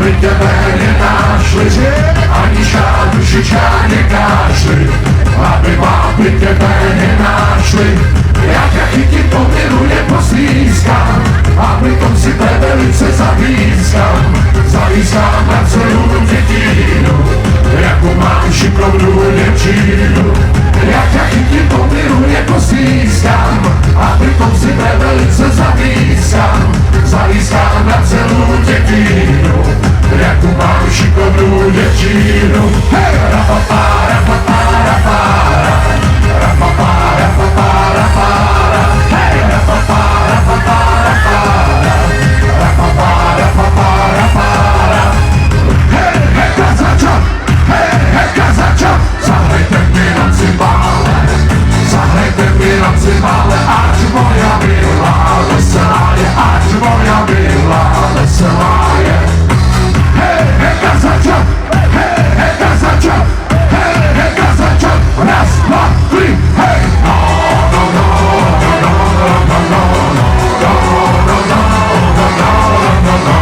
aby tebe nenášli, ani dušička nekášli, aby báby tebe nenášli. Já tě chytím, pomiluji, poslízkám, a pritom si tebe velice zablízkám. Zalízkám na celou dětinu, jako mám šikovnou děvčinu. Já tě chytím, pomiluji, poslízkám, a pritom si tebe velice zablízkám. Zalízkám na celou dětinu, jako mám šikovnou děvčinu. Hej! Rapapá, rapapá, rapára, rapapá, rapapá, rapára. Hej! Rapapá, rapapá, rapára, rapapá, rapapá, rapára. Hej, hej, kazača, hej, kazača. Zahrajte mi na cymbále, zahrajte mi na cymbále, ať moja milá veselá je, ať moja milá veselá je. Hej, hej, kazača, hej, kazača, hej, kazača. Raz, dva, tři, hej. No, no, no, no, no, no, no, no, no, no, no, no, no, no, no.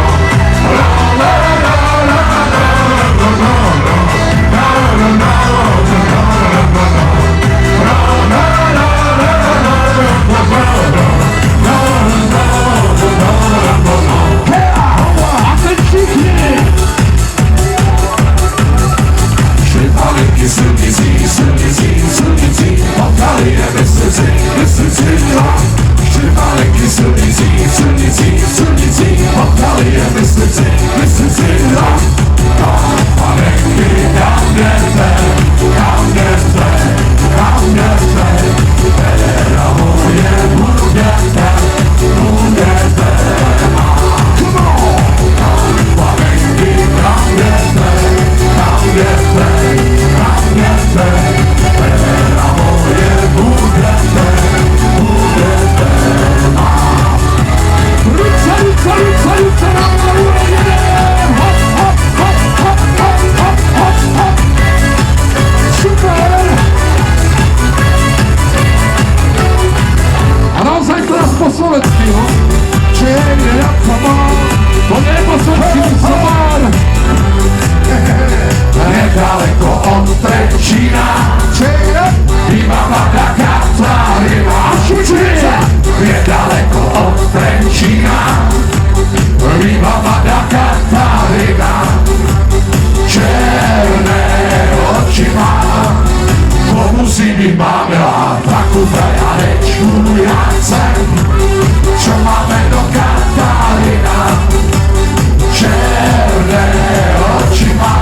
Silnicí, potkaly je ve srdci, štěpálenky silnicí, potkaly je ve srdci, panenky, kam jdete, teda moje budete má. Panenky, kam jdete, teda moje budete má. Ruce nám nahoře jedem, hop, hop, hop, hop, hop, hop, hop, hop. Super! A naozaj to nás po slovensky, no? Černý jak samár, to nie po slovensky samár. Nedaleko od Trenčína, iba voda Katarina. Nedaleko od Trenčína, iba voda Katarina. Černé oči má, to musí byť mamila, takú frajarečku ja chcem, čo má meno Katarina. Černé oči má,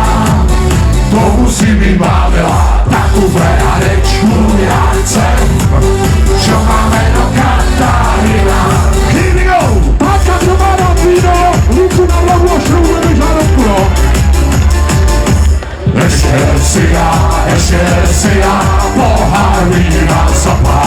to musí byť mamila, takú frajarečku ja chcem, čo má meno Katarina. Here we go! Páčka, čo má na víno, ruku na hlavu a šroubujeme žárovku, no. Ešte si ja, pohár vína zapálim.